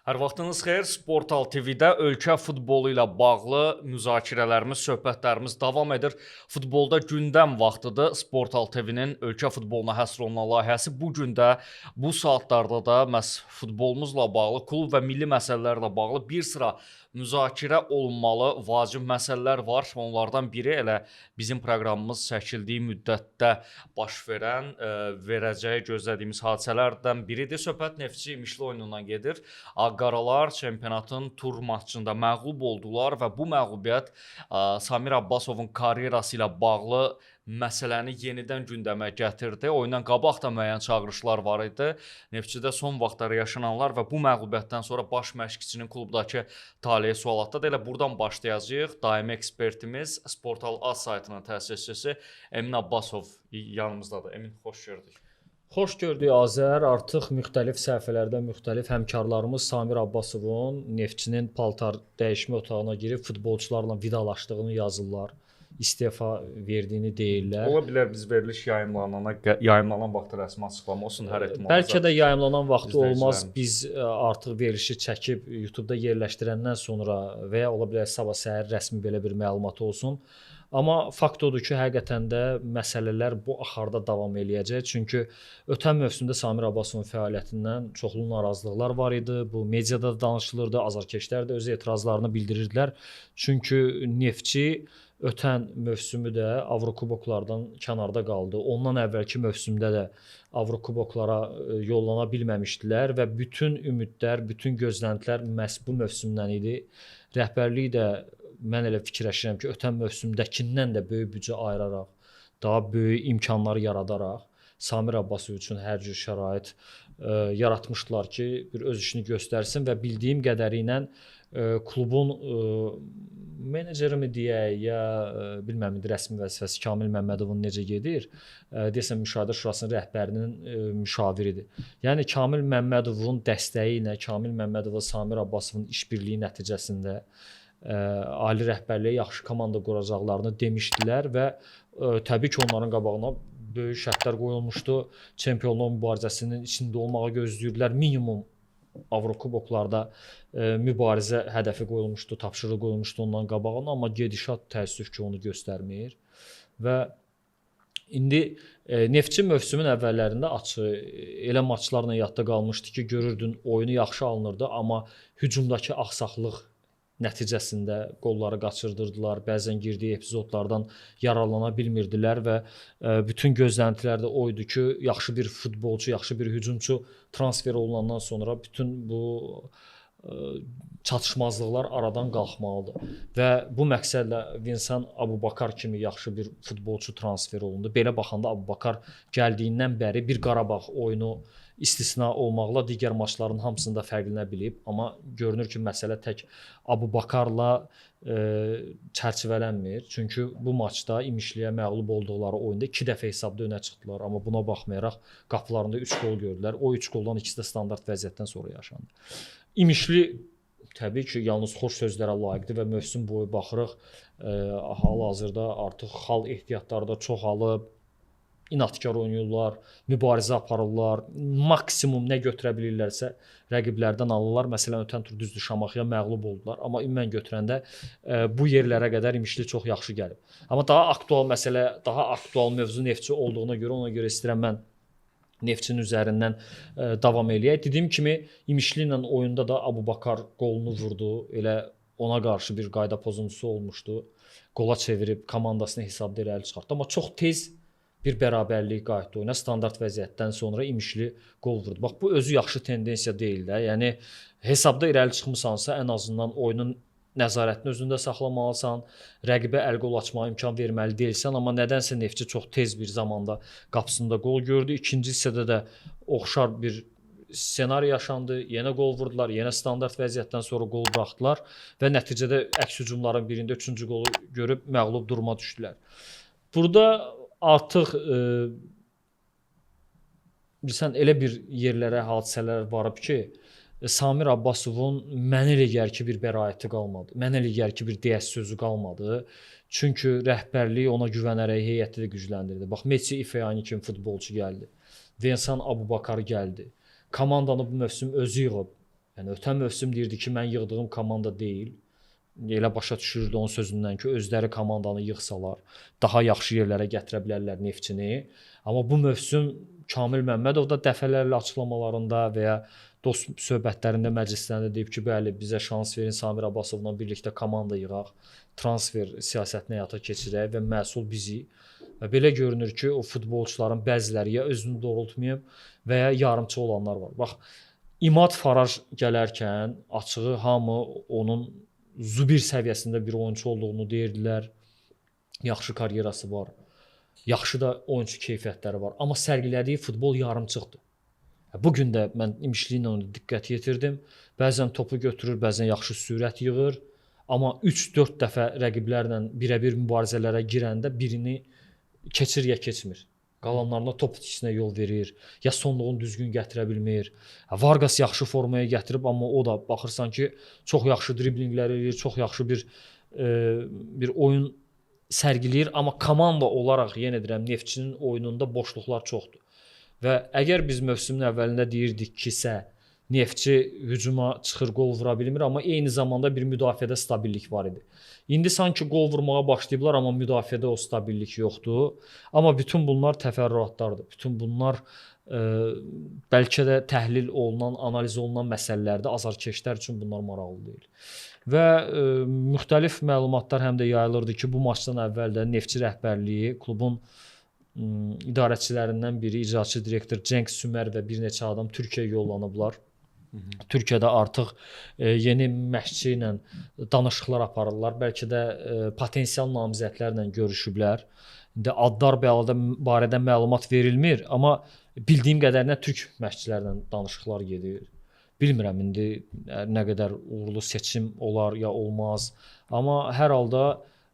Hər vaxtınız xeyir. Sportal TV-də ölkə futbolu ilə bağlı müzakirələrimiz, söhbətlərimiz davam edir. Futbolda gündəm vaxtıdır. Sportal TV-nin ölkə futboluna həsr olunan layihəsi bu gün də, bu saatlarda da məhz futbolumuzla bağlı, klub və milli məsələlərlə bağlı bir sıra müzakirə olunmalı vacib məsələlər var. Onlardan biri elə bizim proqramımız çəkildiyi müddətdə baş verən, verəcəyi gözlədiyimiz hadisələrdən biridir. Söhbət Neftçi İmişli oyunundan gedir. Ağqaralar çempionatın tur maçında məğlub oldular və bu məğlubiyyət Samir Abbasovun karyerası ilə bağlı məsələni yenidən gündəmə gətirdi. Oyundan qabaq da müəyyən çağırışlar var idi. Neftçidə son vaxtlar yaşananlar və bu məğlubiyyətdən sonra baş məşqçinin klubdakı taleyi sualatdadır. Elə buradan başlayacağıq. Daimi ekspertimiz Sportal AS saytının təsisçisi Emin Abbasov yanımızdadır. Emin, xoş gördük. Xoş gördük Azər. Artıq müxtəlif səhifələrdə müxtəlif həmkarlarımız Samir Abbasovun Neftçinin paltar dəyişmə otağına girib futbolçularla vidalaşdığını yazırlar. İstefa verdiyini deyirlər. Ola bilər biz veriliş yayımlanan vaxt rəsmi açıqlama olsun hər ehtimal. Bəlkə də yayımlanan vaxtı olmaz. Biz artıq verilişi çəkib YouTube-da yerləşdirəndən sonra və ya ola bilər sabah səhər rəsmi belə bir məlumat olsun. Amma fakt odur ki, həqiqətən də məsələlər bu axarda davam eləyəcək. Çünki ötən mövsümdə Samir Abbasovun fəaliyyətindən çoxlu narazılıqlar var idi. Bu mediada da danışılırdı, azarkeşlər də öz etirazlarını bildirirdilər. Çünki Neftçi ötən mövsümü də Avrokuboklardan kənarda qaldı. Ondan əvvəlki mövsümdə də Avrokuboklara yollana bilməmişdilər və bütün ümidlər, bütün gözləntilər məhz bu mövsümdən idi. Rəhbərlik də mən elə fikirləşirəm ki, ötən mövsümdəkindən də böyük büdcə ayıraraq, daha böyük imkanlar yaradaraq Samir Abbasov üçün hər cür şərait yaratmışdılar ki, bir öz işini göstərsin və bildiyim qədərilə klubun meneceri mi deyək, ya bilməm rəsmi vəzifəsi Kamil Məmmədovun necə gedir? Deyəsən Müşahidə Şurasının rəhbərinin müşaviridir. Yəni Kamil Məmmədovun dəstəyi ilə Kamil Məmmədov və Samir Abbasovun işbirliyi nəticəsində ali rəhbərliyə yaxşı komanda quracaqlarını demişdilər və təbii ki, onların qabağına böyük şərtlər qoyulmuşdu. Çempionluq mübarizəsinin içində olmağı gözləyirdilər. Minimum Avrokuboklarda mübarizə hədəfi qoyulmuşdu, tapşırıq qoyulmuşdu ondan qabağına, amma gedişat təəssüf ki, onu göstərmir. Və indi Neftçi mövsümün əvvəllərində elə maçlarla yadda qalmışdı ki, görürdün oyunu yaxşı alınırdı, amma hücumdakı axsaqlıq nəticəsində qolları qaçırdırdılar. Bəzən girdiyi epizodlardan yararlana bilmirdilər və bütün gözləntilər də oydu ki, yaxşı bir futbolçu, yaxşı bir hücumçu transfer olunandan sonra bütün bu çatışmazlıqlar aradan qalxmalıdır. Və bu məqsədlə Vincent Abubakar kimi yaxşı bir futbolçu transfer olundu. Belə baxanda Abubakar gəldiyindən bəri bir Qarabağ oyunu istisna olmaqla digər maçların hamısında fərqlənə bilib. Amma görünür ki, məsələ tək Abubakarla çərçivələnmir. Çünki bu maçda İmişliyə məğlub olduqları oyunda 2 dəfə hesabda önə çıxdılar. Amma buna baxmayaraq qapılarında 3 gol gördülər. O 3 goldan ikisi də standart vəziyyətdən sonra yaşandı. İmişli təbii ki, yalnız xoş sözlərə layiqdir və mövsüm boyu baxırıq, hal-hazırda artıq xal ehtiyatları da çoxalıb, inadkar oynayırlar, mübarizə aparırlar, maksimum nə götürə bilirlərsə rəqiblərdən alırlar. Məsələn, ötən tur düzdür Şamaxıya məğlub oldular, amma ümumən götürəndə bu yerlərə qədər İmişli çox yaxşı gəlib. Amma daha aktual məsələ, daha aktual mövzu Neftçi olduğuna görə, ona görə istəyirəm mən Neftçinin üzərindən davam eləyək. Dediyim kimi, İmişli ilə oyunda da Abubakar qolunu vurdu, elə ona qarşı bir qayda pozuntusu olmuşdu. Qola çevirib komandasını hesabda irəli çıxartdı, amma çox tez bir bərabərlik qayıtdı oyuna. Standart vəziyyətdən sonra İmişli qol vurdu. Bax, bu özü yaxşı tendensiya deyil də. Yəni, hesabda irəli çıxmısansa, ən azından oyunun nəzarətini özündə saxlamalısan, rəqibə əl-qol açmağa imkan verməli deyilsən, amma nədənsə Neftçi çox tez bir zamanda qapısında qol gördü. İkinci hissədə də oxşar bir ssenari yaşandı. Yenə qol vurdular, yenə standart vəziyyətdən sonra qol buraxdılar və nəticədə əks hücumların birində 3-cü qolu görüb məğlub duruma düşdülər. Burada artıq bilsən elə bir yerlərə hadisələr varıb ki, Samir Abbasovun mənə elə gəlir ki, bir bəraəti qalmadı. Mənə elə gəlir ki, bir deyəs sözü qalmadı. Çünki rəhbərliyi ona güvənərək heyəti də gücləndirdi. Bax, Meçi İfeyani kimi futbolçu gəldi. Vincent Abubakar gəldi. Komandanı bu mövsüm özü yığıb. Yəni ötən mövsüm deyirdi ki, mən yığdığım komanda deyil. Elə başa düşürdü onun sözündən ki, özləri komandanı yığsalar, daha yaxşı yerlərə gətirə bilərlər Neftçini. Amma bu mövsüm Kamil Məmmədov da dəfələrlə açıqlamalarında və ya dost söhbətlərində, məclislərində deyib ki, bəli, bizə şans verin, Samir Abbasovla birlikdə komanda yığaq, transfer siyasətini həyata keçirək və məhsul bizi. Və belə görünür ki, o futbolçuların bəziləri ya özünü doğrultmayıb və ya yarımçı olanlar var. Bax, İmad Faraj gələrkən açığı hamı onun Zubir səviyyəsində bir oyunçu olduğunu deyirdilər. Yaxşı karyerası var. Yaxşı da oyunçu keyfiyyətləri var. Amma sərgilədiyi futbol yarımçıqdır. Bu gün də mən imişliklə ona diqqət yetirdim. Bəzən topu götürür, bəzən yaxşı sürət yığır. Amma 3-4 dəfə rəqiblərlə birəbir mübarizələrə girəndə birini keçir ya keçmir. Qalanlarına top itkisinə yol verir. Ya sonluğunu düzgün gətirə bilmir. Vargas yaxşı formaya gətirib, amma o da baxırsan ki, çox yaxşı driblinqlər edir, çox yaxşı bir oyun sərgiləyir, amma komanda olaraq yenə deyirəm, Neftçinin oyununda boşluqlar çoxdur. Və əgər biz mövsümün əvvəlində deyirdik ki, Neftçi hücuma çıxır, qol vura bilmir, amma eyni zamanda bir müdafiədə stabillik var idi. İndi sanki qol vurmağa başlayıblar, amma müdafiədə o stabillik yoxdur. Amma bütün bunlar təfərrüatlardır. Bütün bunlar bəlkə də təhlil olunan, analiz olunan məsələlərdir. Azarkeşlər üçün bunlar maraqlı deyil. Və müxtəlif məlumatlar həm də yayılırdı ki, bu maçdan əvvəl də Neftçi rəhbərliyi klubun idarəçilərindən biri, icraçı direktor Cenk Sümer və bir neçə adam Türkiyəyə yollanıblar. Türkiyədə artıq yeni məşqçi ilə danışıqlar aparırlar. Bəlkə də potensial namizədlərlə görüşüblər. İndi adlar barədə məlumat verilmir, amma bildiyim qədərinə türk məşqçilərlə danışıqlar gedir. Bilmirəm indi nə qədər uğurlu seçim olar ya olmaz. Amma hər halda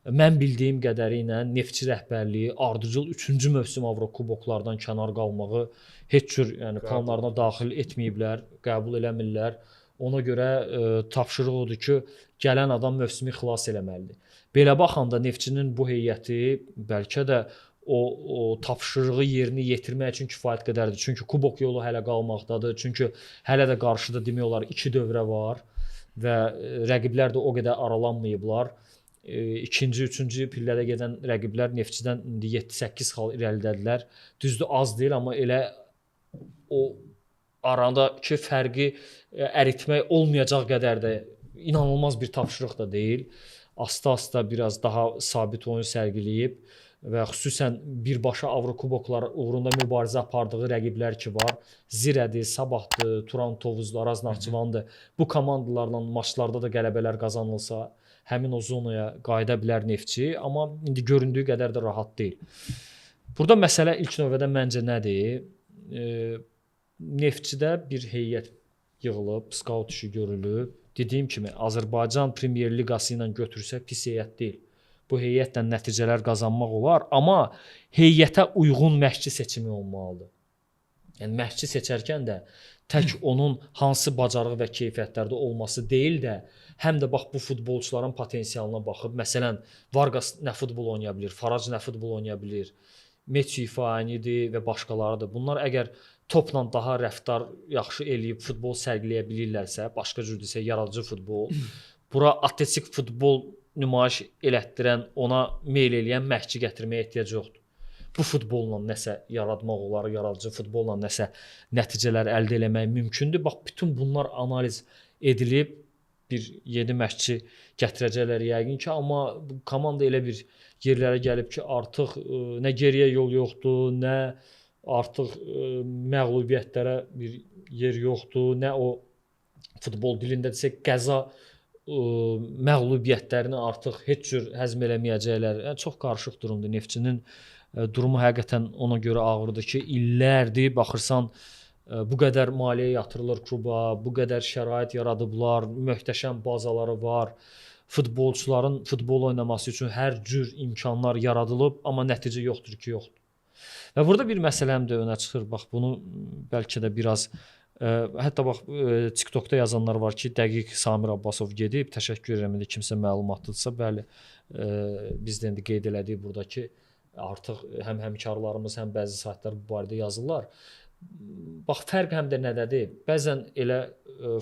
mən bildiyim qədərilə Neftçi rəhbərliyi ardıcıl 3-cü mövsüm Avrokuboklardan kənar qalmağı heç cür planlarına daxil etməyiblər, qəbul eləmirlər. Ona görə tapşırıq odur ki, gələn adam mövsümü xilas eləməlidir. Belə baxanda Neftçinin bu heyəti bəlkə də o tapşırığı yerinə yetirmək üçün kifayət qədərdir. Çünki kubok yolu hələ qalmaqdadır. Çünki hələ də qarşıda demək olar 2 dövrə var və rəqiblər də o qədər aralanmayıblar. İkinci, üçüncü pillədə gedən rəqiblər Neftçidən indi 7-8 xal irəlidədilər. Düzdür, az deyil, amma elə o aradakı fərqi əritmək olmayacaq qədər də inanılmaz bir tapşırıq da deyil. Asta-asta biraz daha sabit oyun sərgiləyib və xüsusən birbaşa Avrokuboklar uğrunda mübarizə apardığı rəqiblər ki var. Zirədir, Sabahdır, Turan Tovuzdur, Araz Naxçıvandır. Bu komandalarla maçlarda da qələbələr qazanılsa, həmin o zonaya qayıda bilər Neftçi, amma indi göründüyü qədər də rahat deyil. Burada məsələ ilk növbədə məncə nədir? Neftçidə bir heyət yığılıb, skaut işi görülüb. Dediyim kimi, Azərbaycan Premyer Liqası ilə götürsə pis heyət deyil. Bu heyətlə nəticələr qazanmaq olar, amma heyətə uyğun məşqçi seçimi olmalıdır. Yəni məşqçi seçərkən də tək onun hansı bacarığı və keyfiyyətlərdə olması deyil də, həm də bax bu futbolçuların potensialına baxıb, məsələn, Vargas nə futbol oynaya bilir, Faraj nə futbol oynaya bilir, Meçi Fanidir və başqalarıdır. Bunlar əgər topla daha rəftar yaxşı eləyib futbol sərgiləyə bilirlərsə, başqa cür desə yaradıcı futbol, bura atletik futbol nümayiş elətdirən, ona meyl eləyən məşqçi gətirməyə ehtiyac yoxdur. Bu futbolla nəsə yaratmaq olar, yaradıcı futbolla nəsə nəticələr əldə etmək mümkündür. Bax, bütün bunlar analiz edilib bir yeni məşqçi gətirəcəklər yəqin ki, amma bu komanda elə bir yerlərə gəlib ki, artıq nə geriyə yol yoxdur, nə artıq məğlubiyyətlərə bir yer yoxdur, nə o futbol dilində desək qəza məğlubiyyətlərini artıq heç cür həzm eləməyəcəklər. Yəni çox qarışıq durumdur. Neftçinin durumu həqiqətən ona görə ağırdır ki, illərdir baxırsan bu qədər maliyyə yatırılır kluba, bu qədər şərait yaradıblar, möhtəşəm bazaları var. Futbolçuların futbol oynaması üçün hər cür imkanlar yaradılıb, amma nəticə yoxdur ki, yoxdur. Və burada bir məsələm də önə çıxır. Bax, bunu bəlkə də biraz hətta bax TikTokda yazanlar var ki, dəqiq Samir Abbasov gedib, təşəkkür edirəm indi kimsə məlumatlıdırsa, bəli, biz də indi qeyd elədik burada ki, artıq həm həmkarlarımız, həm bəzi saytlar bu barədə yazırlar. bax fərq həm də nədədir? Bəzən elə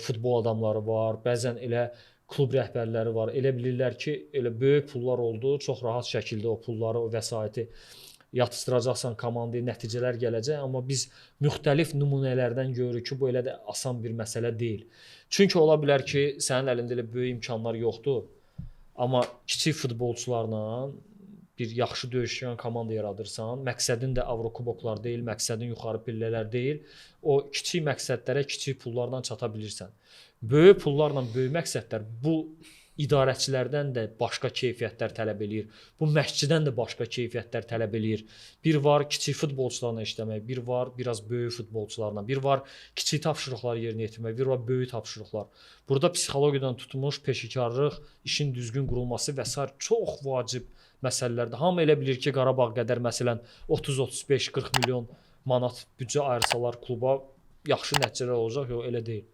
futbol adamları var, bəzən elə klub rəhbərləri var. Elə bilirlər ki, elə böyük pullar oldu, çox rahat şəkildə o pulları, o vəsaiti yatızdıracaqsan komandaya, nəticələr gələcək, amma biz müxtəlif nümunələrdən görürük ki, bu elə də asan bir məsələ deyil. Çünki ola bilər ki, sənin əlində elə böyük imkanlar yoxdur, amma kiçik futbolçularla bir yaxşı döyüşkən komanda yaradırsan, məqsədin də Avrokuboklar deyil, məqsədin yuxarı pillələr deyil. O kiçik məqsədlərə kiçik pullarla çata bilirsən. Böyük pullarla böyük məqsədlər bu idarəçilərdən də başqa keyfiyyətlər tələb eləyir. Bu məşqçidən də başqa keyfiyyətlər tələb eləyir. Bir var kiçik futbolçularla işləmək, bir var biraz böyük futbolçularla, bir var kiçik tapşırıqları yerinə yetirmək, bir var böyük tapşırıqlar. Burada psixologiyadan tutmuş peşəkarlıq, işin düzgün qurulması və sair çox vacib məsələlərdir. Hamı elə bilir ki, Qarabağ qədər məsələn 30-35-40 milyon manat büdcə ayırsalar kluba yaxşı nəticələr olacaq. Yox, elə deyil.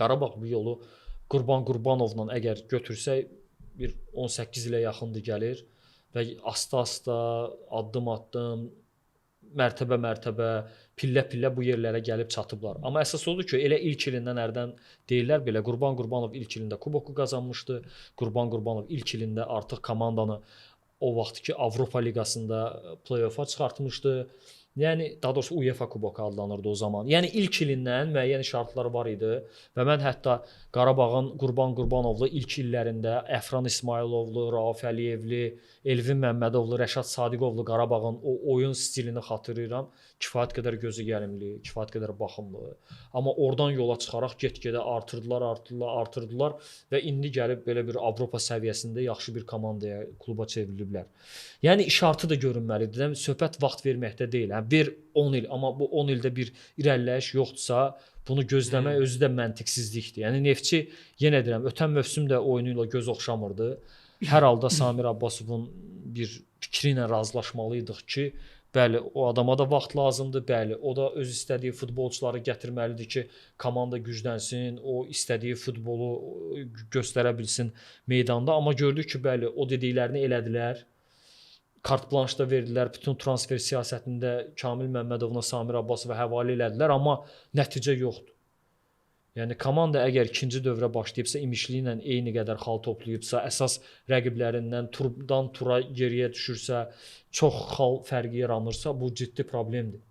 Qarabağ bu yolu Qurban Qurbanovla əgər götürsək bir 18 ilə yaxındır gəlir və asta-asta, addım-addım, mərtəbə-mərtəbə, pillə-pillə bu yerlərə gəlib çatıblar. Amma əsas odur ki, elə ilk ilindən hərdən deyirlər belə Qurban Qurbanov ilk ilində kuboku qazanmışdı. Qurban Qurbanov ilk ilində artıq komandanı o vaxtki Avropa liqasında play-offa çıxartmışdı. Yəni daha doğrusu UEFA kuboku adlanırdı o zaman. Yəni ilk ilindən müəyyən şərtlər var idi və mən hətta Qarabağın Qurban Qurbanovlu ilk illərində Əfran İsmayılovlu, Rauf Əliyevli, Elvin Məmmədovlu, Rəşad Sadiqovlu Qarabağın o oyun stilini xatırlayıram. Kifayət qədər gözə gəlimli, kifayət qədər baxımlı. Amma oradan yola çıxaraq get-gedə artırdılar və indi gəlib belə bir Avropa səviyyəsində yaxşı bir komandaya, kluba çevriliblər. Yəni işartı da görünməlidir. Söhbət vaxt verməkdə deyil. Ver 10 il, amma bu 10 ildə bir irəliləyiş yoxdursa, bunu gözləmək özü də məntiqsizlikdir. Yəni Neftçi yenə deyirəm, ötən mövsüm də oyunu ilə göz oxşamırdı. Hər halda Samir Abbasovun bir fikri ilə razılaşmalıydıq ki, bəli, o adama da vaxt lazımdır, bəli, o da öz istədiyi futbolçuları gətirməlidir ki, komanda güclənsin, o istədiyi futbolu göstərə bilsin meydanda, amma gördük ki, bəli, o dediklərini elədilər. Kart blanşda verdilər, bütün transfer siyasətində Kamil Məmmədovla Samir Abbasova həvalə elədilər, amma nəticə yoxdur. Yəni komanda əgər ikinci dövrə başlayıbsa, İmişli ilə eyni qədər xal toplayıbsa, əsas rəqiblərindən turdan tura geriyə düşürsə, çox xal fərqi yaranırsa, bu ciddi problemdir.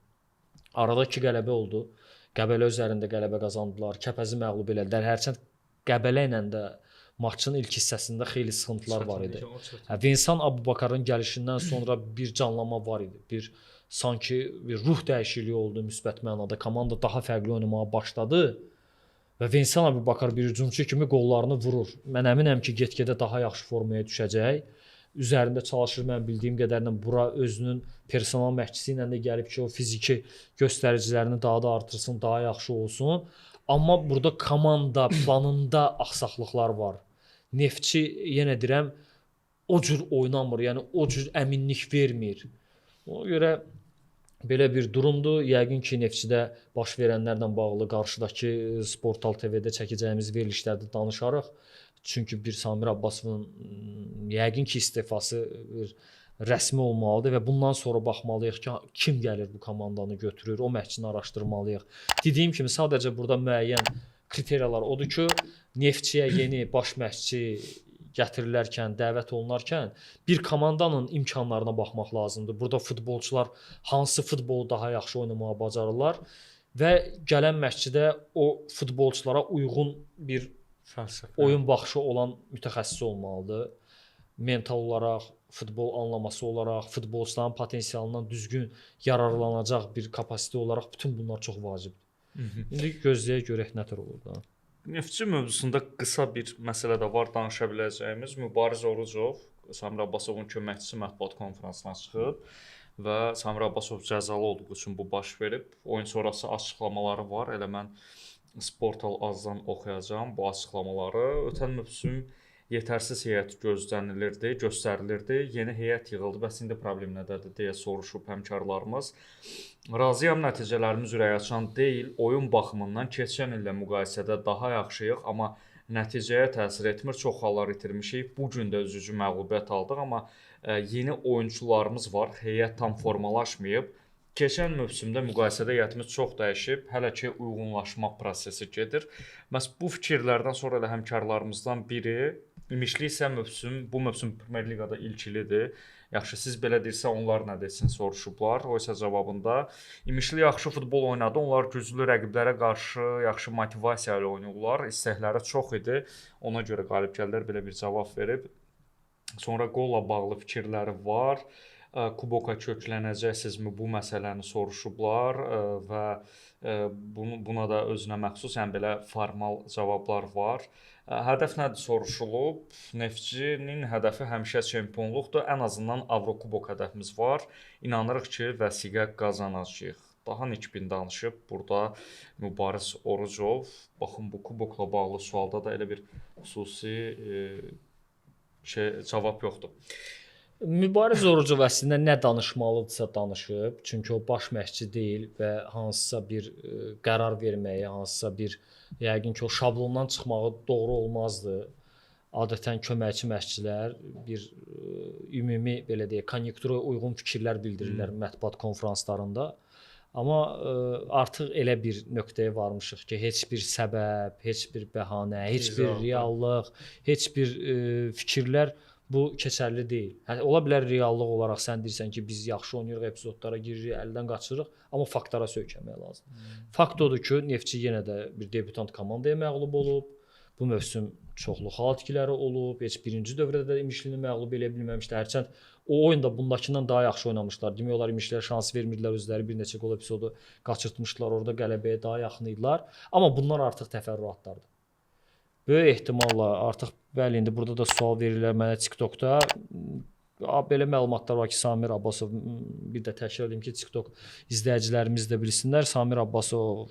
Arada 2 qələbə oldu. Qəbələ üzərində qələbə qazandılar, Kəpəzi məğlub elədilər. Hərçənd Qəbələ ilə də maçın ilk hissəsində xeyli sıxıntılar var idi. Vensan Abubakarın gəlişindən sonra bir canlanma var idi. Sanki bir ruh dəyişikliyi oldu müsbət mənada. Komanda daha fərqli oynamağa başladı. Və Vensan Abubakar bir hücumçu kimi qollarını vurur. Mən əminəm ki, get-gedə daha yaxşı formaya düşəcək. Üzərində çalışır, mən bildiyim qədərilə bura özünün personal məşqçisi ilə də gəlib ki, o fiziki göstəricilərini daha da artırsın, daha yaxşı olsun. Amma burada komanda planında axsaqlıqlar var. Neftçi, yenə deyirəm, o cür oynamır, yəni o cür əminlik vermir. Ona görə belə bir durumdur. Yəqin ki, Neftçidə baş verənlərlə bağlı qarşıdakı Sportal TV-də çəkəcəyimiz verilişlərdə danışarıq. Çünki bir Samir Abbasovun yəqin ki, istefası bir rəsmi olmalıdır və bundan sonra baxmalıyıq ki, kim gəlir bu komandanı götürür, o məşqçini araşdırmalıyıq. Dediyim kimi, sadəcə burada müəyyən kriteriyalar odur ki, Neftçiyə yeni baş məşqçi gətirilərkən, dəvət olunarkən bir komandanın imkanlarına baxmaq lazımdır. Burada futbolçular hansı futbolu daha yaxşı oynamağı bacarırlar və gələn məşqçidə o futbolçulara uyğun bir oyun baxışı olan mütəxəssis olmalıdır. Mental olaraq, futbol anlaması olaraq, futbolçuların potensialından düzgün yararlanacaq bir kapasite olaraq bütün bunlar çox vacibdir. İndi gözləyə görək nətər olur da. Neftçi mövzusunda qısa bir məsələ də var danışa biləcəyimiz. Mübariz Orucov Samir Abbasovun köməkçisi mətbuat konfransına çıxıb və Samir Abbasov cəzalı olduğu üçün bu baş verib. Oyun sonrası açıqlamaları var. Elə mən Sportal azdan oxuyacağam bu açıqlamaları. Ötən mövsüm yetərsiz heyət gözlənilirdi, göstərilirdi. Yeni heyət yığıldı. Bəs indi problem nədədir deyə soruşub həmkarlarımız. Razıyam, nəticələrimiz ürəkaçan deyil. Oyun baxımından keçən illə müqayisədə daha yaxşıyıq, amma nəticəyə təsir etmir. Çox hallar itirmişik. Bu gün də üzücü məğlubiyyət aldıq, amma yeni oyunçularımız var. Heyət tam formalaşmayıb. Keçən mövsümdə müqayisədə heyətimiz çox dəyişib, hələ ki uyğunlaşma prosesi gedir. Məhz bu fikirlərdən sonra da həmkarlarımızdan biri ümumiliksə bu mövsüm Premyer Liqada ilk ilidir. Yaxşı, siz belə deyirsə onlar nə desin soruşublar. O isə cavabında ümumilik yaxşı futbol oynadı. Onlar güclü rəqiblərə qarşı yaxşı motivasiya ilə oynayırlar. İstəkləri çox idi. Ona görə qalib gəldilər, belə bir cavab verib. Sonra qolla bağlı fikirləri var. Kuboka köklənəcəksinizmi bu məsələni soruşublar və buna da özünə məxsus, yəni belə formal cavablar var. Hədəf nədir soruşulub? Neftçinin hədəfi həmişə çempionluqdur. Ən azından Avrokubok hədəfimiz var. İnanırıq ki, vəsiqə qazanacağıq. Daha nikbin danışıb burada Mübariz Orucov. Baxın, bu kubokla bağlı sualda da elə bir xüsusi cavab yoxdur. Mübariz Orucov əslində nə danışmalıdırsa danışıb, çünki o baş məşqçi deyil və hansısa bir qərar verməyi, hansısa bir yəqin ki, o şablondan çıxmağı doğru olmazdı. Adətən köməkçi məşqçilər bir ümumi belə deyək, konjunktura uyğun fikirlər bildirirlər mətbuat konfranslarında. Amma artıq elə bir nöqtəyə varmışıq ki, heç bir səbəb, heç bir bəhanə, heç bir reallıq, heç bir fikirlər bu keçərli deyil. Yəni ola bilər reallıq olaraq sən deyirsən ki, biz yaxşı oynayırıq, epizodlara giririk, əldən qaçırıq, amma faktlara söykənmək lazımdır. Fakt odur ki, Neftçi yenə də bir debutant komandaya məğlub olub. Bu mövsüm çoxlu xal itkiləri olub. Heç birinci dövrdə də İmişlini məğlub edə bilməmişlər. Hərçənd o oyunda bundakından daha yaxşı oynamışlar. Demək olar İmişliyə şans vermirdilər, özləri bir neçə qol epizodu qaçırtmışdılar, orada qələbəyə daha yaxın idilər. Amma bunlar artıq təfərrüatlardır. Böyük ehtimalla artıq bəli, indi burada da sual verirlər mənə TikTokda. Belə məlumatlar var ki, Samir Abbasov, bir də təkrar edim ki, TikTok izləyicilərimiz də bilsinlər. Samir Abbasov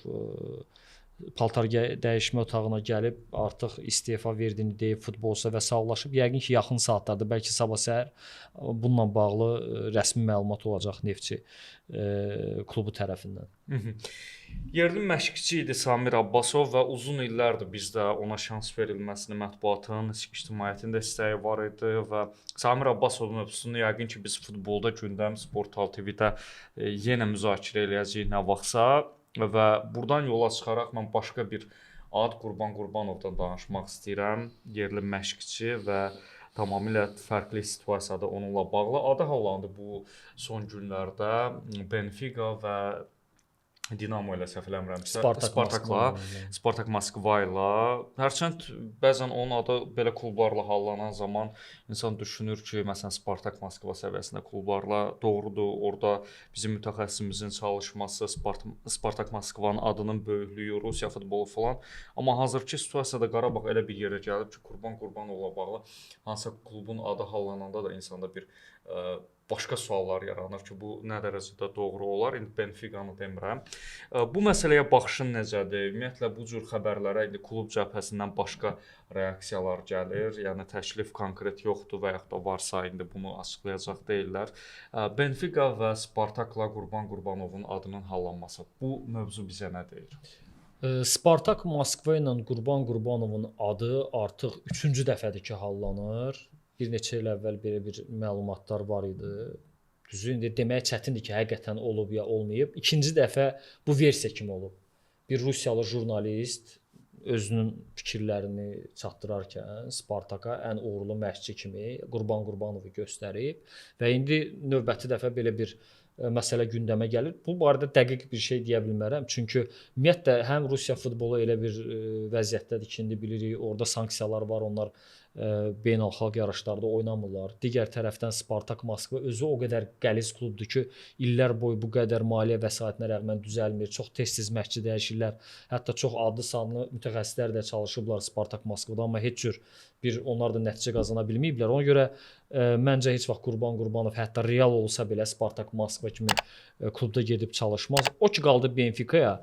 paltar dəyişmə otağına gəlib artıq istefa verdiyini deyib futbolçuya və sağollaşıb. Yəqin ki, yaxın saatlarda, bəlkə sabah səhər bununla bağlı rəsmi məlumat olacaq Neftçi klubu tərəfindən. Yerli məşqçi idi Samir Abbasov və uzun illərdir bizdə ona şans verilməsini mətbuatın, ictimaiyyətin də istəyi var idi və Samir Abbasov mövzusunu yəqin ki, biz futbolda gündəm Sportal TV-də yenə müzakirə eləyəcəyik nə vaxtsa və buradan yola çıxaraq mən başqa bir ad Qurban Qurbanovdan danışmaq istəyirəm. Yerli məşqçi və tamamilə fərqli situasiyada onunla bağlı. Adı hallandı bu son günlərdə Benfica və Dinamo ilə səhv eləmirəmsə, Spartak Moskva ilə. Hərçənd bəzən onun adı belə klublarla hallanan zaman insan düşünür ki, məsələn Spartak Moskva səviyyəsində klublarla doğrudur. Orada bizim mütəxəssisimizin çalışması, Spartak Moskvanın adının böyüklüyü, Rusiya futbolu falan. Amma hazırki situasiyada Qarabağ elə bir yerə gəlib ki, Qurban Qurbanovla bağlı hansısa klubun adı hallananda da insanda bir başqa suallar yaranır ki, bu nə dərəcədə doğru olar? İndi Benfica-nı demirəm. Bu məsələyə baxışın necədir? Ümumiyyətlə bu cür xəbərlərə indi klub cəbhəsindən başqa reaksiyalar gəlir. Yəni təklif konkret yoxdur və yaxud da varsa indi bunu açıqlayacaq deyirlər. Benfica və Spartakla Qurban Qurbanovun adının hallanması. Bu mövzu bizə nə deyir? Spartak Moskva ilə Qurban Qurbanovun adı artıq 3-cü dəfədir ki, hallanır. Bir neçə il əvvəl belə bir məlumatlar var idi. Düzü indi demək çətindir ki, həqiqətən olub ya olmayıb. İkinci dəfə bu versiya kimi olub. Bir Rusiyalı jurnalist özünün fikirlərini çatdırarkən Spartaka ən uğurlu məşqçi kimi Qurban Qurbanovu göstərib və indi növbəti dəfə belə bir məsələ gündəmə gəlir. Bu barədə dəqiq bir şey deyə bilmərəm. Çünki ümumiyyətlə həm Rusiya futbolu elə bir vəziyyətdədir ki, indi bilirik, orada sanksiyalar var, onlar beynəlxalq yarışlarda oynamırlar. Digər tərəfdən Spartak Moskva özü o qədər qəliz klubdur ki, illər boyu bu qədər maliyyə vəsaitinə rəğmən düzəlmir. Çox tez-tez məşqçi dəyişirlər. Hətta çox adlı sanlı mütəxəssislər də çalışıblar Spartak Moskvada, amma heç cür onlar da nəticə qazana bilməyiblər. Ona görə məncə heç vaxt Qurban Qurbanov hətta real olsa belə Spartak Moskva kimi klubda gedib çalışmaz. O ki qaldı Benficaya,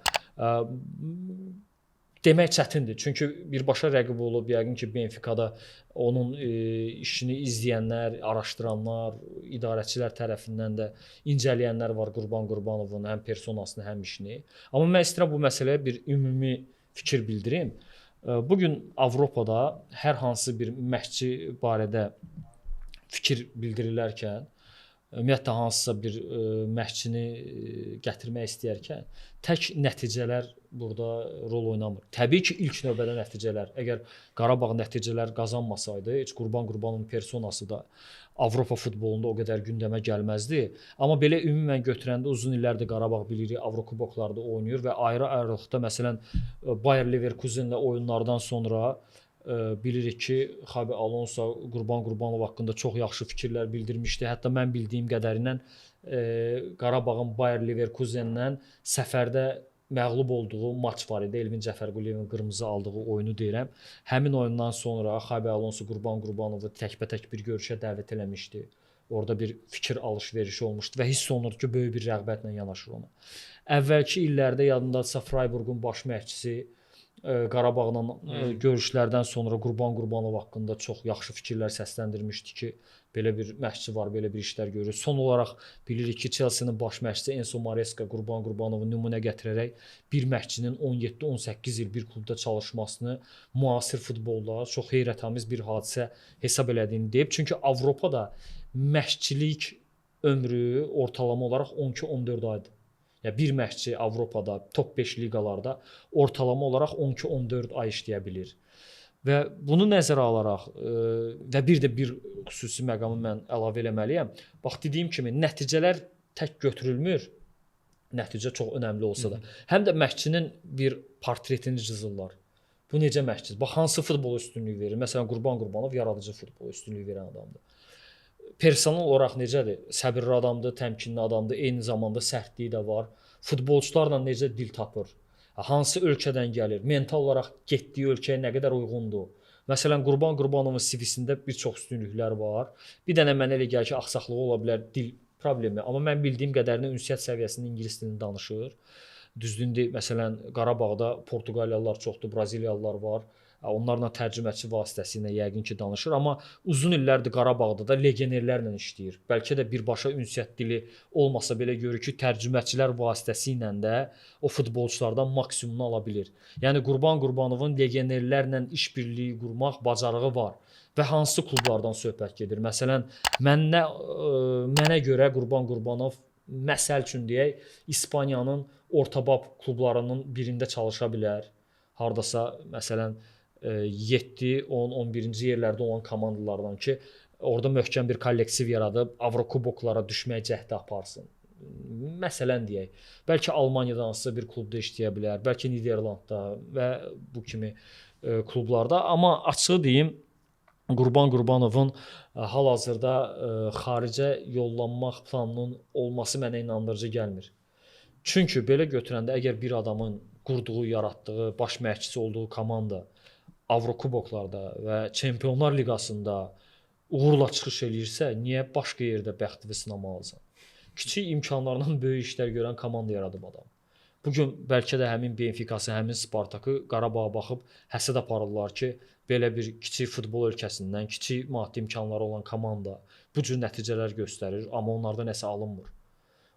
demək çətindir. Çünki birbaşa rəqib olub, yəqin ki, Benficada onun işini izləyənlər, araşdıranlar, idarəçilər tərəfindən də incələyənlər var Qurban Qurbanovun həm personasını, həm işini. Amma mən istəyirəm bu məsələyə bir ümumi fikir bildirim. Bu gün Avropada hər hansı bir məşqçi barədə fikir bildirilərkən ümumiyyətlə hansısa bir məşqçini gətirmək istəyərkən tək nəticələr burada rol oynamır. Təbii ki, ilk növbədə nəticələr. Əgər Qarabağ nəticələr qazanmasaydı, heç Qurban Qurbanovun personası da Avropa futbolunda o qədər gündəmə gəlməzdi. Amma belə ümumən götürəndə uzun illərdir Qarabağ bilirik Avrokuboklarda oynayır və ayrı-ayrılıqda məsələn Bayer Leverkusenlə oyunlardan sonra bilirik ki, Xabi Alonso Qurban Qurbanov haqqında çox yaxşı fikirlər bildirmişdi. Hətta mən bildiyim qədərilə Qarabağın Bayer Leverkusenlə səfərdə məğlub olduğu maç var idi. Elvin Cəfərquliyevin qırmızı aldığı oyunu deyirəm. Həmin oyundan sonra Xabi Alonso Qurban Qurbanovu təkbətək bir görüşə dəvət eləmişdi. Orada bir fikir alış-verişi olmuşdu və hiss olunur ki, böyük bir rəğbətlə yanaşır ona. Əvvəlki illərdə yadındadsa Freiburgun baş məşqçisi Qarabağla görüşlərdən sonra Qurban Qurbanov haqqında çox yaxşı fikirlər səsləndirmişdi ki, belə bir məşqçi var, belə bir işlər görür. Son olaraq bilirik ki, Chelsea-nin baş məşqçisi Enzo Maresca Qurban Qurbanovu nümunə gətirərək bir məşqçinin 17-18 il bir klubda çalışmasını müasir futbolda çox heyrətamiz bir hadisə hesab elədiyini deyib. Çünki Avropada məşqçilik ömrü ortalama olaraq 12-14 aydır. Yəni bir məşqçi Avropada top 5 liqalarda ortalama olaraq 12-14 ay işləyə bilir. Və bunu nəzərə alaraq və bir də bir xüsusi məqamı mən əlavə eləməliyəm. Bax dediyim kimi nəticələr tək götürülmür. Nəticə çox önəmli olsa da. Həm də məşqçinin bir portretini cızırlar. Bu necə məşqçidir? Bax hansı futbol üstünlüyü verir? Məsələn Qurban Qurbanov yaradıcı futbol üstünlüyü verən adamdır. Personal olaraq necədir? Səbirli adamdır, təmkinli adamdır, eyni zamanda sərtliyi də var. Futbolçularla necə dil tapır? Hansı ölkədən gəlir? Mental olaraq getdiyi ölkəyə nə qədər uyğundur? Məsələn, Qurban Qurbanovun CV-sində bir çox üstünlüklər var. Bir dənə mənə elə gəlir ki, axsaqlığı ola bilər, dil problemi. Amma mən bildiyim qədərini ünsiyyət səviyyəsində ingilis dilini danışır. Düzdür, məsələn, Qarabağda Portuqaliyalılar çoxdur, Braziliyalılar var. Onlarla tərcüməçi vasitəsilə yəqin ki danışır, amma uzun illərdir Qarabağda da legionerlərlə işləyir. Bəlkə də birbaşa ünsiyyət dili olmasa belə görür ki, tərcüməçilər vasitəsilə də o futbolçulardan maksimumunu ala bilir. Yəni Qurban Qurbanovun legionerlərlə işbirliyi qurmaq bacarığı var və hansı klublardan söhbət gedir? Məsələn, mənə görə Qurban Qurbanov məsəl üçün deyək, İspaniyanın ortabab klublarının birində çalışa bilər. Hardasa məsələn 7, 10, 11-ci yerlərdə olan komandalardan ki, orada möhkəm bir kollektiv yaradıb Avrokuboklara düşməyə cəhd aparsın. Məsələn deyək, bəlkə Almaniyada hansısa bir klubda işləyə bilər, bəlkə Niderlandda və bu kimi klublarda, amma açığı deyim, Qurban Qurbanovun hal-hazırda xaricə yollanmaq planının olması mənə inandırıcı gəlmir. Çünki belə götürəndə əgər bir adamın qurduğu, yaratdığı, baş məşqçisi olduğu komanda Avrokuboklarda və Çempionlar Liqasında uğurla çıxış eləyirsə, niyə başqa yerdə bəxtini sınamalısan? Kiçik imkanlarla böyük işlər görən komanda yaradıb adam. Bugün bəlkə də həmin Benficası, həmin Spartakı Qarabağa baxıb həsəd aparırlar ki, belə bir kiçik futbol ölkəsindən, kiçik maddi imkanları olan komanda bu cür nəticələr göstərir, amma onlardan nəsə alınmır.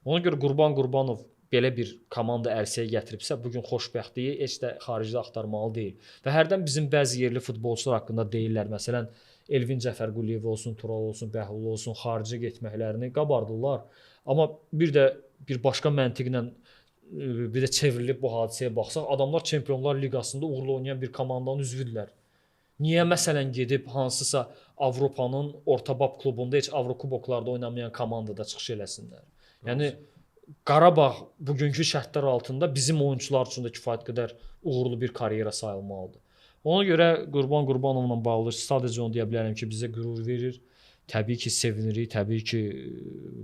Ona görə Qurban Qurbanov belə bir komanda ərsəyə gətiribsə, bugün xoşbəxtliyi heç də xaricdə axtarmalı deyil. Və hərdən bizim bəzi yerli futbolçular haqqında deyirlər. Məsələn, Elvin Cəfərquliyev olsun, Tural olsun, Bəhlul olsun, xaricə getməklərini qabardırlar. Amma bir başqa məntiqlə bir də çevrilib bu hadisəyə baxsaq, adamlar Çempionlar Liqasında uğurlu oynayan bir komandanın üzvüdürlər. Niyə məsələn gedib hansısa Avropanın ortabab klubunda heç Avrokuboklarda oynamayan komandada çıxış eləsinlər? Yəni Qarabağ bugünkü şərtlər altında bizim oyunçular üçün də kifayət qədər uğurlu bir karyera sayılmalıdır. Ona görə Qurban Qurbanovla bağlı sadəcə onu deyə bilərəm ki, bizə qürur verir. Təbii ki, sevinirik, təbii ki,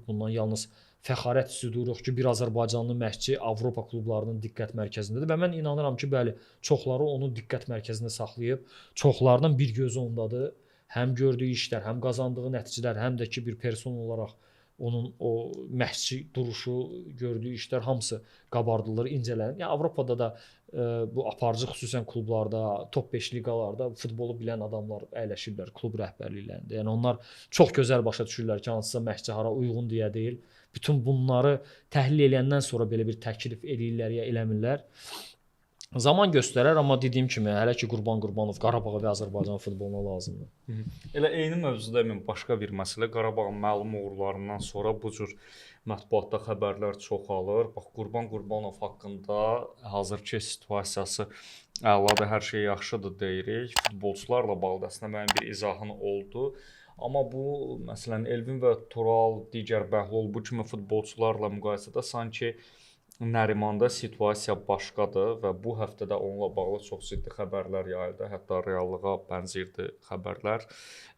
bundan yalnız fəxarət hiss edirik ki, bir Azərbaycanlı məşqçi Avropa klublarının diqqət mərkəzindədir və mən inanıram ki, bəli, çoxları onu diqqət mərkəzində saxlayıb, çoxlarının bir gözü ondadır. Həm gördüyü işlər, həm qazandığı nəticələr, həm də ki, bir person olaraq onun o məşqçi duruşu, gördüyü işlər hamısı qabardılır, incələnir. Yəni Avropada da bu aparıcı xüsusən klublarda, top 5 liqalarda futbolu bilən adamlar əyləşirlər klub rəhbərliklərində. Yəni onlar çox gözəl başa düşürlər ki, hansısa məşqçi hara uyğun deyə deyil. Bütün bunları təhlil edəndən sonra belə bir təklif eləyirlər ya eləmirlər. Zaman göstərər, amma dediyim kimi hələ ki Qurban Qurbanov Qarabağa və Azərbaycan futboluna lazımdır. Elə eyni mövzuda başqa bir məsələ, Qarabağın məlum uğurlarından sonra bu cür mətbuatda xəbərlər çoxalır. Bax Qurban Qurbanov haqqında hazırki situasiyası əladır, hər şey yaxşıdır deyirik. Futbolçularla bağlı əslində mənim bir izahın oldu. Amma bu məsələn Elvin və Tural, digər Bəhlul bu kimi futbolçularla müqayisədə sanki Nərimanda situasiya başqadır və bu həftə də onunla bağlı çox ciddi xəbərlər yayıldı. Hətta reallığa bənzirdi xəbərlər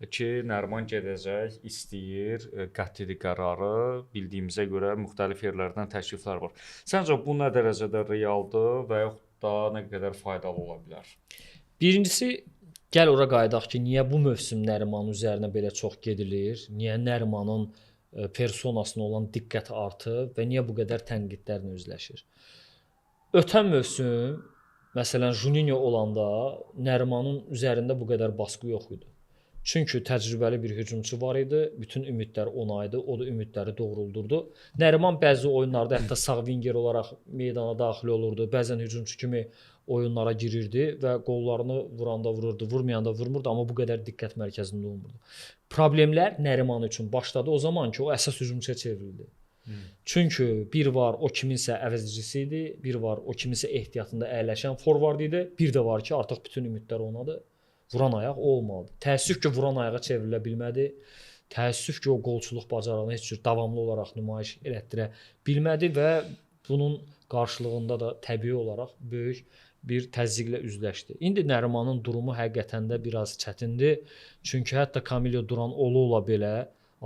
ki, Nəriman gedəcək, istəyir, qəti qərarı bildiyimizə görə müxtəlif yerlərdən təkliflər var. Səncə bu nə dərəcədə realdır və yaxud da nə qədər faydalı ola bilər? Birincisi, gəl ora qayıdaq ki, niyə bu mövsüm Nərimanın üzərinə belə çox gedilir? Niyə Nərimanın personasına olan diqqət artıb və niyə bu qədər tənqidlərlə üzləşir? Ötən mövsüm, məsələn, Juninho olanda Nərimanın üzərində bu qədər baskı yox idi. Çünki təcrübəli bir hücumçu var idi, bütün ümidlər ona idi, o da ümidləri doğruldurdu. Nəriman bəzi oyunlarda hətta sağ vinger olaraq meydana daxil olurdu, bəzən hücumçu kimi oyunlara girirdi və qollarını vuranda vururdu, vurmayanda vurmurdu, amma bu qədər diqqət mərkəzində olmurdu. Problemlər Nəriman üçün başladı o zaman ki, o əsas hücumçuya çevrildi. Çünki bir var o kiminsə əvəzcisi idi, bir var o kiminsə ehtiyatında əyləşən forvard idi, bir də var ki, artıq bütün ümidlər onadır. Vuran ayaq olmadı. Təəssüf ki, vuran ayağa çevrilə bilmədi. Təəssüf ki, o qolçuluq bacarığını heç cür davamlı olaraq nümayiş elətdirə bilmədi və bunun qarşılığında da təbii olaraq böyük bir təzyiqlə üzləşdi. İndi Nərimanın durumu həqiqətən də biraz çətindir. Çünki hətta Kamilyo Duran ola belə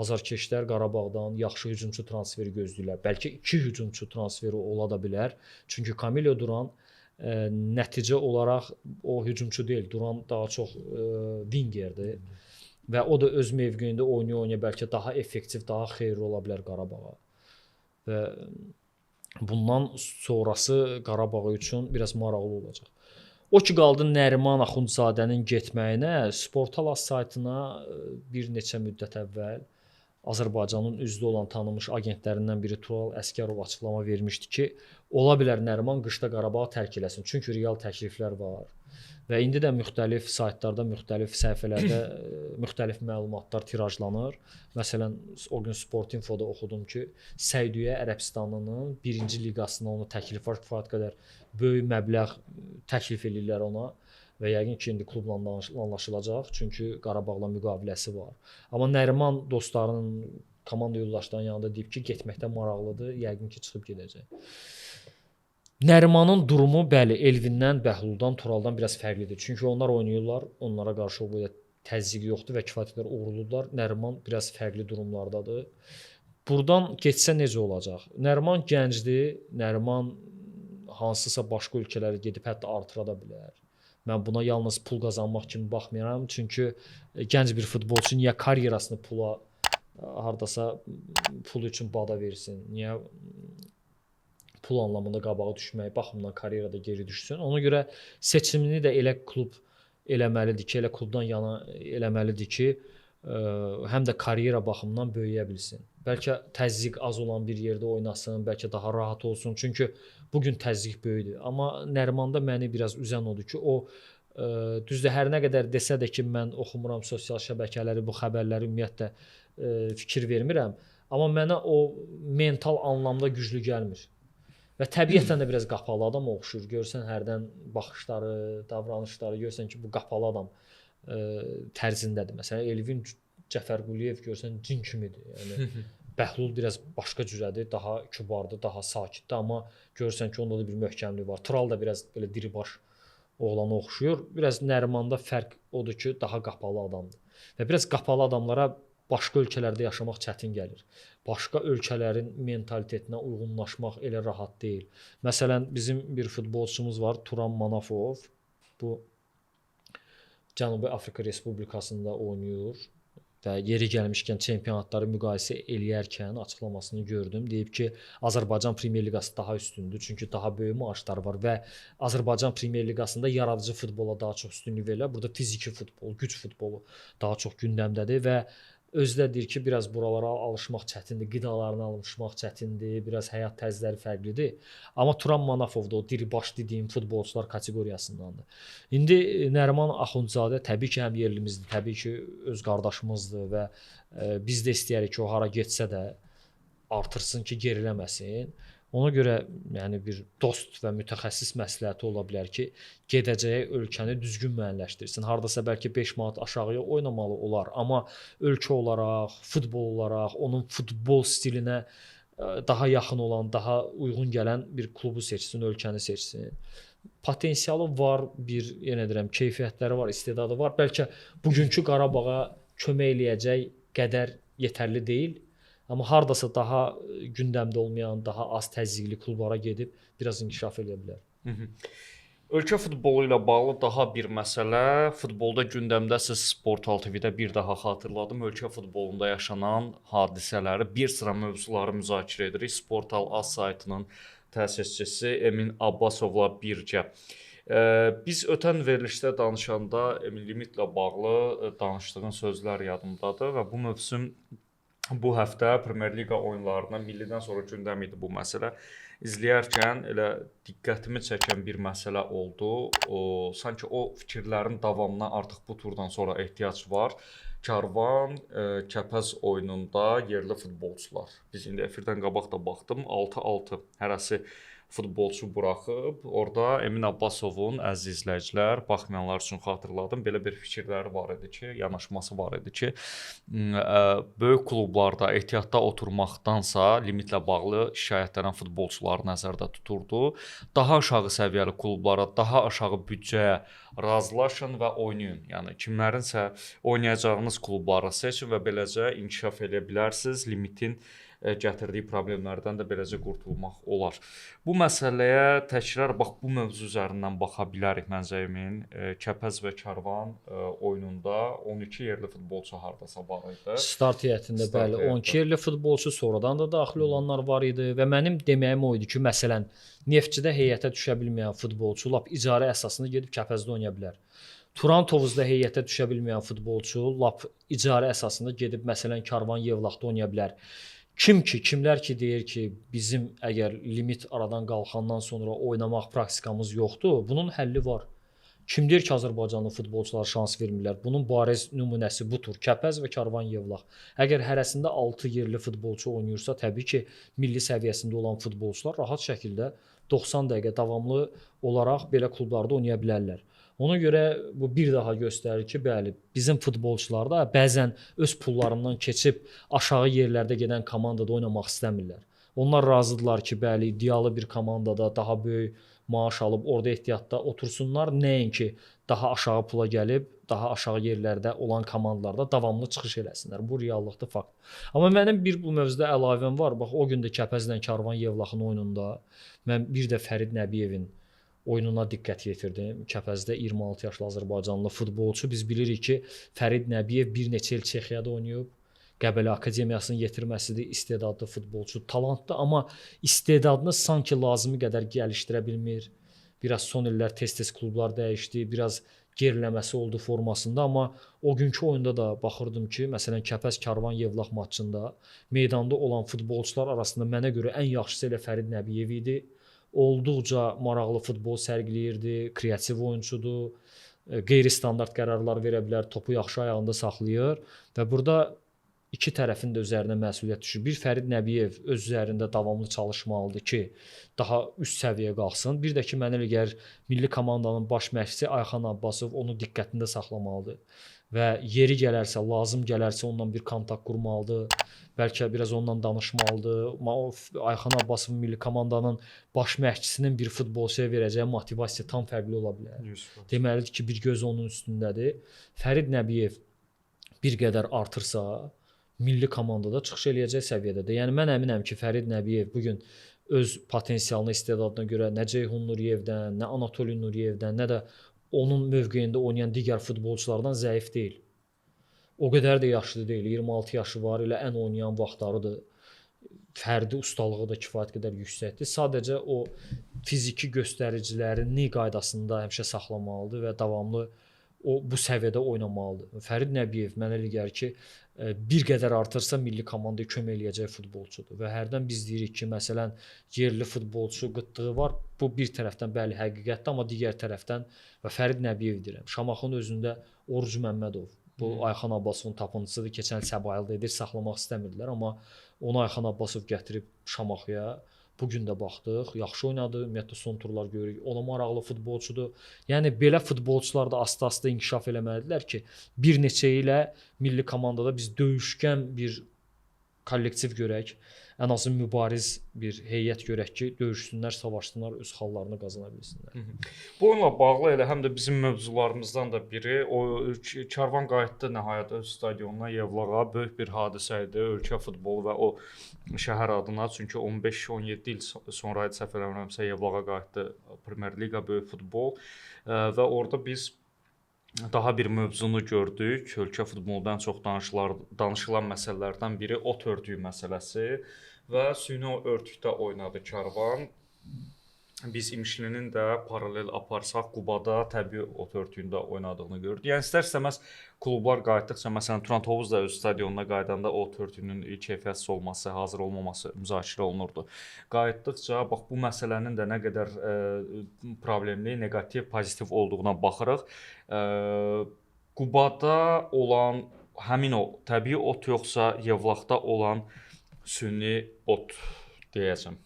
azarkeşlər Qarabağdan yaxşı hücumçu transferi gözləyirlər. Bəlkə 2 hücumçu transferi ola da bilər. Çünki Kamilyo Duran nəticə olaraq o hücumçu deyil. Duran daha çox wingerdir və o da öz mövqeyində oynaya bəlkə daha effektiv, daha xeyirli ola bilər Qarabağa. Və bundan sonrası Qarabağ üçün biraz maraqlı olacaq. O ki qaldı Nəriman Axundzadənin getməyinə, Sportalas saytına bir neçə müddət əvvəl Azərbaycanın üzvü olan tanınmış agentlərindən biri Tural Əsgərov açıqlama vermişdi ki, ola bilər Nəriman qışda Qarabağı tərk eləsin. Çünki real təkliflər var. Və indi də müxtəlif saytlarda, müxtəlif səhifələrdə müxtəlif məlumatlar tirajlanır. Məsələn, o gün Sportinfoda oxudum ki, Səudiyyə Ərəbistanının 1-ci liqasına onu təklif var, kifayət qədər böyük məbləğ təklif edirlər ona və yəqin ki, indi klubla anlaşılacaq, çünki Qarabağla müqaviləsi var. Amma Nəriman dostlarının, komanda yoldaşlarının yanında deyib ki, getməkdə maraqlıdır, yəqin ki, çıxıb gedəcək. Nərimanın durumu bəli, Elvindən, Bəhluldan, Turaldan biraz fərqlidir. Çünki onlar oynayırlar, onlara qarşı o belə təzyiq yoxdur və kifayət qədər uğurlular. Nəriman biraz fərqli durumlardadır. Burdan getsə necə olacaq? Nəriman gəncdir, Nəriman hansısa başqa ölkələrə gedib hətta artıra da bilər. Mən buna yalnız pul qazanmaq kimi baxmıram. Çünki gənc bir futbolçu niyə karyerasını pula hardasa pul üçün bada versin? Niyə pul anlamında qabağa düşmək baxımından karyerada geri düşsün? Ona görə seçimini də elə klub eləməlidir ki, elə klubdan yana eləməlidir ki, həm də karyera baxımından böyüyə bilsin. Bəlkə təzyiq az olan bir yerdə oynasın, bəlkə daha rahat olsun. Çünki bu gün təzyiq böyükdür. Amma Nərimanda məni biraz üzən odur ki, o düzdür hər nə qədər desə də ki, mən oxumuram sosial şəbəkələri, bu xəbərləri ümumiyyətlə fikir vermirəm. Amma mənə o mental anlamda güclü gəlmir. Və təbiətən də biraz qapalı adam oxşur. Görsən hərdən baxışları, davranışları, görsən ki, bu qapalı adam tərzindədir. Məsələn, Elvin Cəfərquliyev görsən cin kimidir. Yəni Bəhlul biraz başqa cürədir, daha kübardır, daha sakitdir, amma görsən ki, onda da bir möhkəmlik var. Tural da biraz belə diribaş oğlana oxşuyur. Biraz Nərimanda fərq odur ki, daha qapalı adamdır. Və biraz qapalı adamlara başqa ölkələrdə yaşamaq çətin gəlir. Başqa ölkələrin mentalitetinə uyğunlaşmaq elə rahat deyil. Məsələn, bizim bir futbolçumuz var, Turan Manafov. Bu Cənubi Afrika Respublikasında oynayır və yeri gəlmişkən çempionatları müqayisə eləyərkən açıqlamasını gördüm. Deyib ki, Azərbaycan Premyer Liqası daha üstündür, çünki daha böyük maaşlar var və Azərbaycan Premyer Liqasında yaradıcı futbola daha çox üstünlük verirlər. Burada fiziki futbol, güc futbolu daha çox gündəmdədir və özü də deyir ki, biraz buralara alışmaq çətindir, qidalarına alışmaq çətindir, biraz həyat tərzləri fərqlidir. Amma Turan Manafov da o diribaş dediyim futbolçular kateqoriyasındandır. İndi Nəriman Axundzadə təbii ki, həm yerlimizdir, təbii ki, öz qardaşımızdır və biz də istəyərik ki, o hara getsə də artırsın ki, geriləməsin. Ona görə yəni bir dost və mütəxəssis məsləhəti ola bilər ki, gedəcəyi ölkəni düzgün müəyyənləşdirsin. Hardasa bəlkə 5 manat aşağıya oynamalı olar, amma ölkə olaraq, futbol olaraq, onun futbol stilinə daha yaxın olan, daha uyğun gələn bir klubu seçsin, ölkəni seçsin. Potensialı var, bir yenə deyirəm, keyfiyyətləri var, istedadı var. Bəlkə bugünkü Qarabağa kömək eləyəcək qədər yetərli deyil. Amma hardasa daha gündəmdə olmayan, daha az təzyiqli klublara gedib biraz inkişaf edə bilər. Ölkə futbolu ilə bağlı daha bir məsələ, futbolda gündəmdəsiz Sportal TV-də bir daha xatırladım. Ölkə futbolunda yaşanan hadisələri, bir sıra mövzuları müzakirə edirik. Sportal AS saytının təsisçisi Emin Abbasovla birgə. Biz ötən verilişdə danışanda Emin limitlə bağlı danışdığın sözlər yadımdadır və bu mövsüm bu həftə Premyer Liqa oyunlarına millidən sonra gündəm idi bu məsələ. İzləyərkən elə diqqətimi çəkən bir məsələ oldu. Sanki o fikirlərin davamına artıq bu turdan sonra ehtiyac var. Karvan Kəpəz oyununda yerli futbolçular. Biz indi efirdən qabaq da baxdım. 6-6 hərəsi futbolçu buraxıb. Orada Emin Abbasovun, əziz izləyicilər, baxmayanlar üçün xatırladım. Belə bir fikirləri var idi ki, yanaşması var idi ki, böyük klublarda ehtiyatda oturmaqdansa limitlə bağlı şikayətlənən futbolçuları nəzərdə tuturdu. Daha aşağı səviyyəli klublara, daha aşağı büdcəyə razılaşın və oynayın. Yəni kimlərinsə oynayacağınız klubları seçin və beləcə inkişaf edə bilərsiniz. Limitin gətirdiyi problemlərdən də beləcə qurtulmaq olar. Bu məsələyə təkrar bax bu mövzu üzərindən baxa bilərik məncəyimin. Kəpəz və Karvan oyununda 12 yerli futbolçu hardasa var idi. Start heyətində bəli, 12 yerli futbolçu, sonradan da daxil olanlar var idi və mənim deməyim o idi ki, məsələn, Neftçidə heyətə düşə bilməyən futbolçu lap icarə əsasında gedib Kəpəzdə oynaya bilər. Turan Tovuzda heyətə düşə bilməyən futbolçu lap icarə əsasında gedib məsələn Karvan Yevlaxda oynaya bilər. Kimlər ki deyir ki, bizim əgər limit aradan qalxandan sonra oynamaq praktikamız yoxdur, bunun həlli var. Kim deyir ki, Azərbaycanlı futbolçulara şans vermirlər? Bunun bariz nümunəsi budur. Kəpəz və Karvan Yevlax. Əgər hərəsində 6 yerli futbolçu oynayırsa, təbii ki, milli səviyyəsində olan futbolçular rahat şəkildə 90 dəqiqə davamlı olaraq belə klublarda oynaya bilərlər. Ona görə bu bir daha göstərir ki, bəli, bizim futbolçular da bəzən öz pullarından keçib aşağı yerlərdə gedən komandada oynamaq istəmirlər. Onlar razıdırlar ki, bəli, iddialı bir komandada daha böyük maaş alıb orada ehtiyatda otursunlar, nəinki daha aşağı pula gəlib, daha aşağı yerlərdə olan komandalarda davamlı çıxış eləsinlər. Bu reallıqdır, fakt. Amma mənim bir bu mövzuda əlavəm var. Bax, o gün də Kəpəzlə Karvan Yevlaxın oyununda mən bir də Fərid Nəbiyevin oyununa diqqət yetirdim. Kəpəzdə 26 yaşlı Azərbaycanlı futbolçu. Biz bilirik ki, Fərid Nəbiyev bir neçə il Çexiyada oynayıb. Qəbələ Akademiyasının yetirməsidir, istedadlı futbolçu, talantlı, amma istedadını sanki lazımi qədər gəlişdirə bilmir. Biraz son illər tez-tez klublar dəyişdi, biraz geriləməsi oldu formasında, amma o günkü oyunda da baxırdım ki, məsələn Kəpəz Karvan Yevlax maçında meydanda olan futbolçular arasında mənə görə ən yaxşısı elə Fərid Nəbiyev idi. Olduqca maraqlı futbol sərgiləyirdi, kreativ oyunçudur, qeyri-standart qərarlar verə bilər, topu yaxşı ayağında saxlayır və burada iki tərəfin də üzərinə məsuliyyət düşür. Bir Fərid Nəbiyev öz üzərində davamlı çalışmalıdır ki, daha üst səviyyəyə qalxsın. Bir də ki, mənə elə gəlir milli komandanın baş məşqçisi Ayxan Abbasov onu diqqətində saxlamalıdır və yeri gələrsə, lazım gələrsə onunla bir kontakt qurmalıdır. Bəlkə biraz onunla danışmalıdır. Ayxan Abbasovun milli komandanın baş məşqçisinin bir futbolçuya verəcəyi motivasiya tam fərqli ola bilər. Deməlidir ki, bir göz onun üstündədir. Fərid Nəbiyev bir qədər artırsa, milli komandada çıxış eləyəcək səviyyədədir. Yəni mən əminəm ki, Fərid Nəbiyev bu gün öz potensialına, istedadına görə nə Ceyhun Nuriyevdən, nə Anatoliy Nuriyevdən, nə də onun mövqeyində oynayan digər futbolçulardan zəif deyil. O qədər də yaşlı deyil. 26 yaşı var, elə ən oynayan vaxtlarıdır. Fərdi ustalığı da kifayət qədər yüksəkdir. Sadəcə o fiziki göstəricilərini qaydasında həmişə saxlamalıdır və davamlı o bu səviyyədə oynamalıdır. Fərid Nəbiyev mənə elə gəlir ki, bir qədər artırsa milli komandaya kömək eləyəcək futbolçudur və hərdən biz deyirik ki, məsələn, yerli futbolçu qıtlığı var. Bu bir tərəfdən bəli həqiqətdir, amma digər tərəfdən və Fərid Nəbiyev deyirəm. Şamaxının özündə Oruc Məmmədov bu Ayxan Abbasovun tapıncısıdır. Keçən il Səbaildə edir, saxlamaq istəmirdilər, amma onu Ayxan Abbasov gətirib Şamaxıya. Bu gün də baxdıq, yaxşı oynadı. Ümumiyyətlə son turlar görürük. Ona maraqlı futbolçudur. Yəni belə futbolçular da asta-asta inkişaf eləməlidirlər ki, bir neçə ilə milli komandada biz döyüşkən bir kollektiv görək. Ən azı mübariz bir heyət görək ki, döyüşsünlər, savaşsınlar, öz xallarını qazana bilsinlər. Bu onunla bağlı elə həm də bizim mövzularımızdan da biri o Karvan qayıtdı nəhayət öz stadionuna Yevlağa. Böyük bir hadisə idi ölkə futbolu və o şəhər adına. Çünki 15-17 il sonra idi səhv eləmirəmsə Yevlağa qayıtdı Premyer Liqa böyük futbol və orada biz daha bir mövzunu gördük. Ölkə futbolundan çox danışılan məsələlərdən biri ot örtüyü məsələsi və süni örtükdə oynadı Karvan. Biz İmişlinin də paralel aparsaq Qubada təbii ot örtüyündə oynadığını gördük. Yəni istər-istəməz klublar qayıtdıqca, məsələn Turan Tovuz da öz stadionuna qayıdanda ot örtüyünün keyfiyyətsiz olması, hazır olmaması müzakirə olunurdu. Qayıtdıqca bax bu məsələnin də nə qədər problemli, neqativ, pozitiv olduğuna baxırıq. Qubada olan həmin o təbii ot yoxsa Yevlaxda olan süni ot deyəcəm.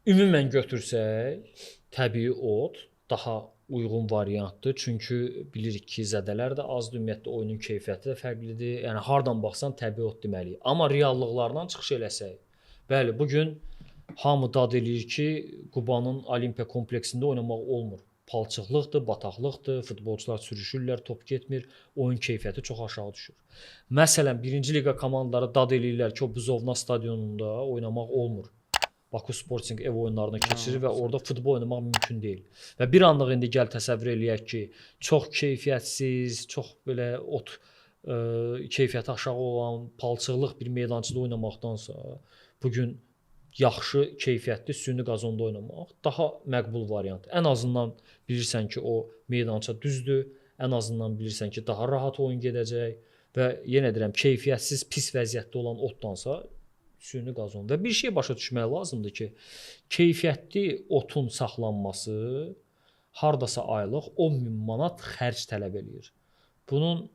Ümumən götürsək, təbii ot daha uyğun variantdır. Çünki bilirik ki, zədələr də azdır, ümumiyyətlə oyunun keyfiyyəti də fərqlidir. Yəni hardan baxsan təbii ot deməliyik. Amma reallıqlardan çıxış eləsək, bəli, bu gün hamı dad eləyir ki, Qubanın Olimpiya kompleksində oynamaq olmur. Palçıqlıqdır, bataqlıqdır, futbolçular sürüşürlər, top getmir, oyun keyfiyyəti çox aşağı düşür. Məsələn, 1-ci liqa komandaları dad eləyirlər ki, o Buzovna stadionunda oynamaq olmur. Baku Sporting ev oyunlarına keçirir və orada futbol oynamaq mümkün deyil. Və bir anlıq indi gəl təsəvvür eləyək ki, çox keyfiyyətsiz, çox belə ot keyfiyyəti aşağı olan, palçıqlıq bir meydançada oynamaqdansa, bu gün yaxşı keyfiyyətli süni qazonda oynamaq daha məqbul variant. Ən azından bilirsən ki, o meydança düzdür, ən azından bilirsən ki, daha rahat oyun gedəcək və yenə deyirəm, keyfiyyətsiz, pis vəziyyətdə olan otdansa süni qazon. Və bir şey başa düşmək lazımdır ki, keyfiyyətli otun saxlanması hardasa aylıq 10.000 manat xərc tələb eləyir. Bunun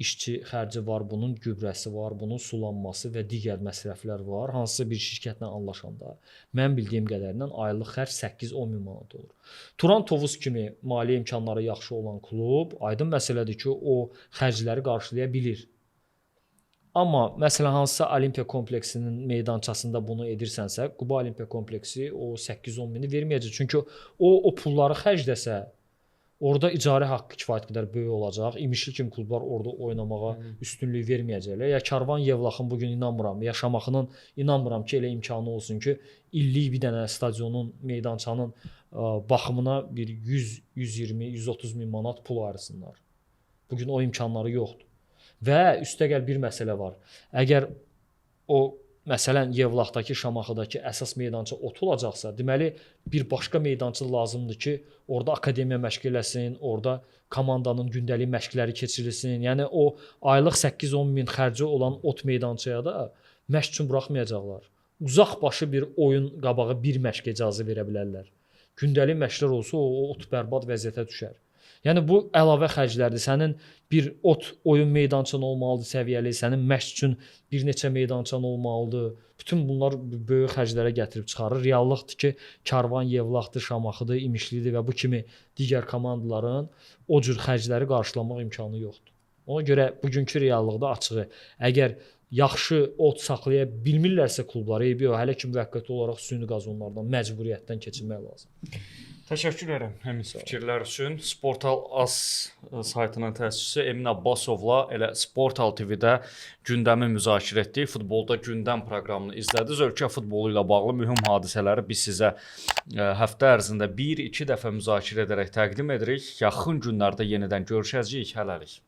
işçi xərci var, bunun gübrəsi var, bunun sulanması və digər məsrəflər var. Hansısa bir şirkətlə anlaşanda mən bildiyim qədərindən aylıq xərc 8-10.000 manat olur. Turan Tovuz kimi maliyyə imkanları yaxşı olan klub aydın məsələdir ki, o xərcləri qarşılaya bilir. Amma məsələn hansısa Olimpiya kompleksinin meydançasında bunu edirsənsə, Quba Olimpiya kompleksi o 8-10 mini verməyəcək. Çünki o pulları xərcləsə, orada icarə haqqı kifayət qədər böyük olacaq. İmişli kimi klublar orada oynamağa üstünlük verməyəcəklər. Ya Karvan Yevlaxın bu gün inanmıram, ya Şamaxının inanmıram ki, elə imkanı olsun ki, illik bir dənə stadionun, meydançanın baxımına bir 100, 120, 130 min manat pul ayırsınlar. Bu gün o imkanları yoxdur. Və üstəgəl bir məsələ var. Əgər o məsələn Yevlaxdakı, Şamaxıdakı əsas meydança ot olacaqsa, deməli bir başqa meydança lazımdır ki, orada akademiya məşq eləsin, orada komandanın gündəlik məşqləri keçirilsin. Yəni o aylıq 8-10 min xərci olan ot meydançaya da məşq üçün buraxmayacaqlar. Uzaq başı bir oyun qabağı bir məşq icazə verə bilərlər. Gündəlik məşqlər olsa o ot bərbad vəziyyətə düşər. Yəni bu əlavə xərclərdir. Sənin bir ot oyun meydançan olmalıdır səviyyəli, sənin məşq üçün bir neçə meydançan olmalıdır. Bütün bunlar böyük xərclərə gətirib çıxarır. Reallıqdır ki, Karvan Yevlaxdır, Şamaxıdır, İmişlidir və bu kimi digər komandaların o cür xərcləri qarşılamaq imkanı yoxdur. Ona görə bugünkü reallıqda açığı, əgər yaxşı ot saxlaya bilmirlərsə klublar, hələ ki müvəqqəti olaraq süni qazonlardan məcburiyyətdən keçirmək lazımdır. Təşəkkür edirəm həmin fikirlər üçün. Sportal AS saytının təşkiçisi Emin Abbasovla elə Sportal TV-də gündəmi müzakirə etdik. Futbolda gündəm proqramını izlədiniz. Ölkə futbolu ilə bağlı mühüm hadisələri biz sizə həftə ərzində 1-2 dəfə müzakirə edərək təqdim edirik. Yaxın günlərdə yenidən görüşəcəyik. Hələlik.